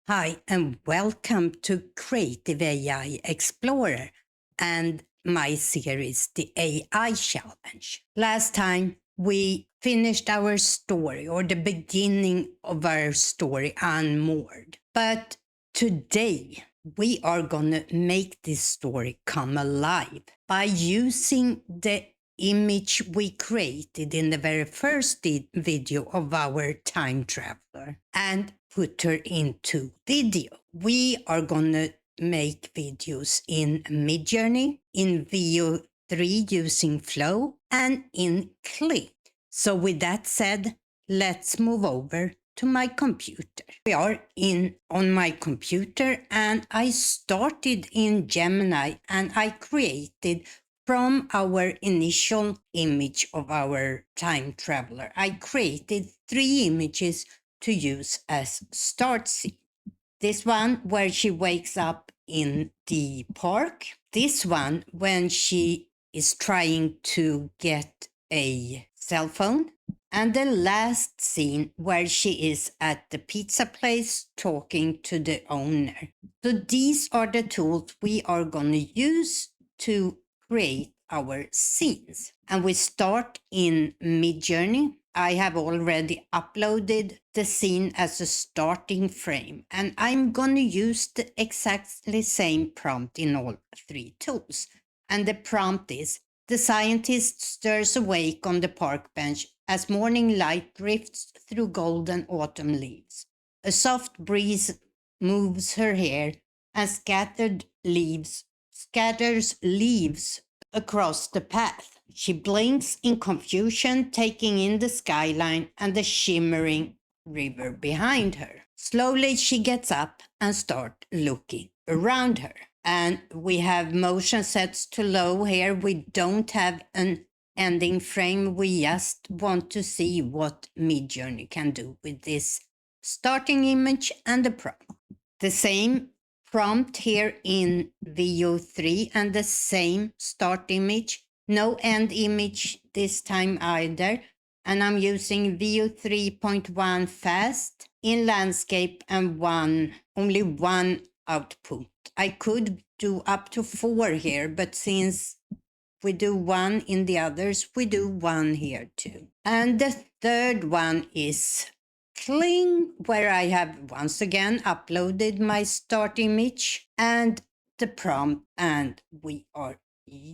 Hi, and welcome to Creative AI Explorer and my series, The AI Challenge. Last time we finished our story, or the beginning of our story, Unmoored. But today we are going to make this story come alive by using the image we created in the very first video of our time traveler and put her into video. We are going to make videos in MidJourney, in VO3 using Flow, and in Kling. So with that said, let's move over to my computer. We are on my computer, and I started in Gemini, and I created from our initial image of our time traveler, I created 3 images to use as start scene. This one where she wakes up in the park. This one when she is trying to get a cell phone. And the last scene where she is at the pizza place talking to the owner. So these are the tools we are going to use to create our scenes. And we start in MidJourney. I have already uploaded the scene as a starting frame, and I'm going to use the exactly same prompt in all 3 tools. And the prompt is, the scientist stirs awake on the park bench as morning light drifts through golden autumn leaves. A soft breeze moves her hair and scatters leaves across the path. She blinks in confusion, taking in the skyline and the shimmering river behind her. Slowly she gets up and starts looking around her. And we have motion sets to low here. We don't have an ending frame. We just want to see what MidJourney can do with this starting image and the prompt. The same prompt here in VO3 and the same start image. No end image this time either. And I'm using VO3.1 fast in landscape and only one output. I could do up to 4 here, but since we do 1 in the others, we do 1 here too. And the third one is Kling, where I have once again uploaded my start image and the prompt, and we are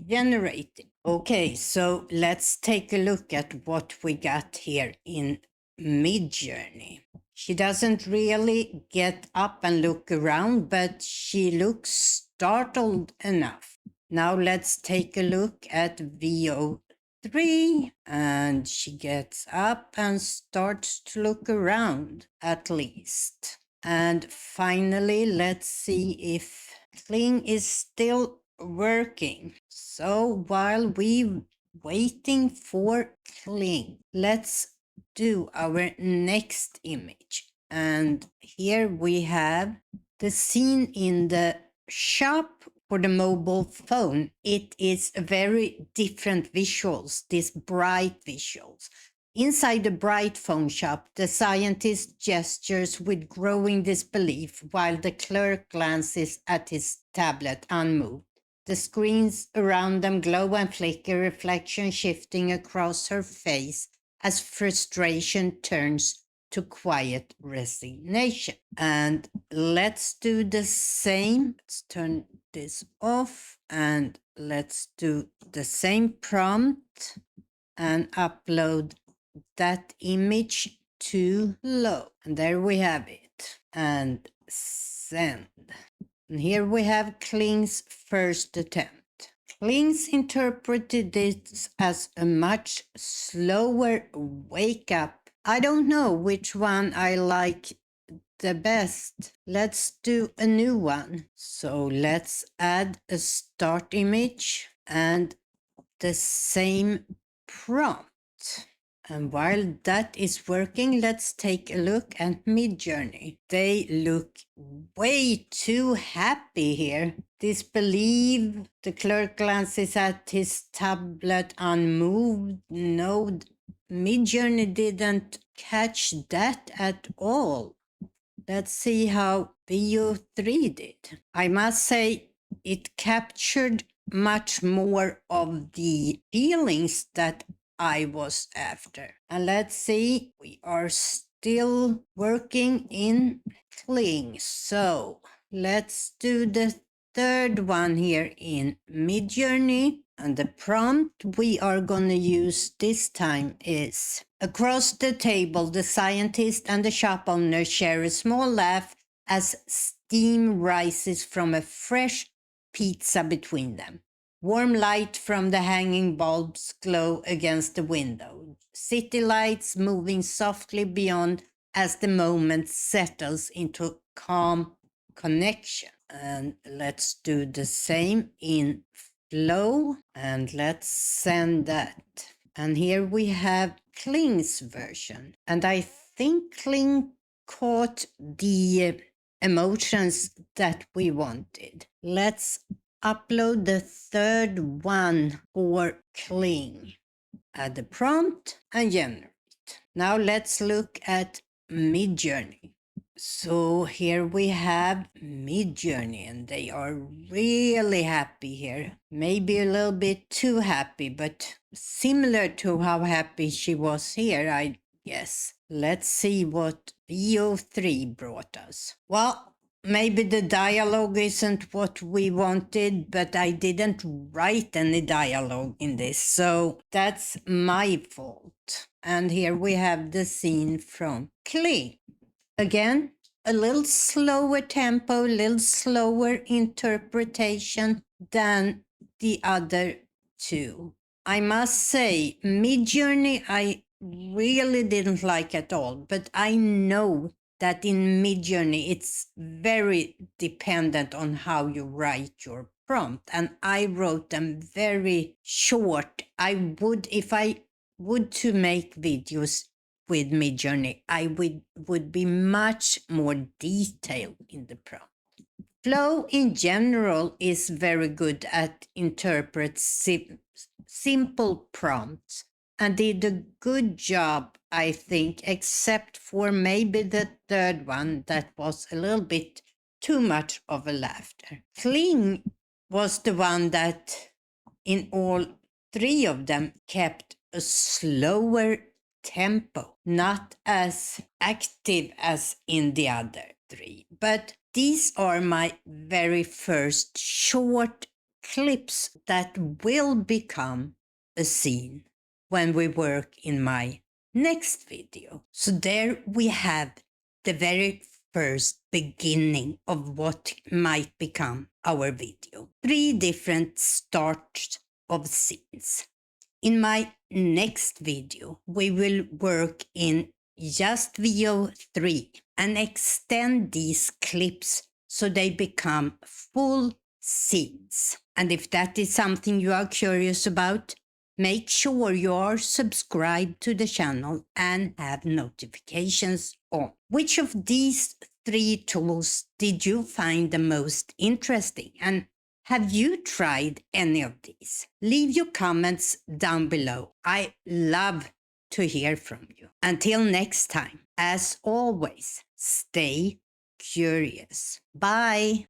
generating. Okay, so let's take a look at what we got here in MidJourney. She doesn't really get up and look around, but she looks startled enough. Now let's take a look at VO3, and she gets up and starts to look around at least. And finally, let's see if Kling is still working. So while we waiting for Kling, let's do our next image. And here we have the scene in the shop for the mobile phone. It is very different visuals, these bright visuals. Inside the bright phone shop, the scientist gestures with growing disbelief while the clerk glances at his tablet unmoved. The screens around them glow and flicker, reflection shifting across her face as frustration turns to quiet resignation. And let's do the same. Let's turn this off and let's do the same prompt and upload that image to low. And there we have it. And send. And here we have Kling's first attempt. Kling's interpreted this as a much slower wake up. I don't know which one I like the best. Let's do a new one. So let's add a start image and the same prompt. And while that is working, let's take a look at MidJourney. They look way too happy here. Disbelief. The clerk glances at his tablet unmoved. No, MidJourney didn't catch that at all. Let's see how Veo 3 did. I must say it captured much more of the feelings that I was after. And let's see, we are still working in Kling. So let's do the third one here in MidJourney. And the prompt we are going to use this time is: across the table, the scientist and the shop owner share a small laugh as steam rises from a fresh pizza between them. Warm light from the hanging bulbs glow against the window. City lights moving softly beyond as the moment settles into calm connection. And let's do the same in flow, and let's send that. And here we have Kling's version. And I think Kling caught the emotions that we wanted. Let's upload the third one for Kling. Add the prompt and generate. Now let's look at MidJourney. So here we have MidJourney, and they are really happy here. Maybe a little bit too happy, but similar to how happy she was here, I guess. Let's see what Veo 3 brought us. Well, maybe the dialogue isn't what we wanted, but I didn't write any dialogue in this, so that's my fault. And here we have the scene from Kling. Again, a little slower tempo, a little slower interpretation than the other two. I must say, MidJourney I really didn't like at all, but I know that in MidJourney it's very dependent on how you write your prompt, and I wrote them very short. I would, if I would to make videos with MidJourney, I would be much more detailed in the prompt. Flow in general is very good at interpret simple prompts and did a good job, I think, except for maybe the third one that was a little bit too much of a laughter. Kling was the one that in all three of them kept a slower tempo, not as active as in the other three. But these are my very first short clips that will become a scene when we work in my next video. So there we have the very first beginning of what might become our video. 3 different starts of scenes. In my next video, we will work in just Veo 3 and extend these clips so they become full scenes. And if that is something you are curious about, make sure you are subscribed to the channel and have notifications on. Which of these 3 tools did you find the most interesting? And have you tried any of these? Leave your comments down below. I love to hear from you. Until next time, as always, stay curious. Bye.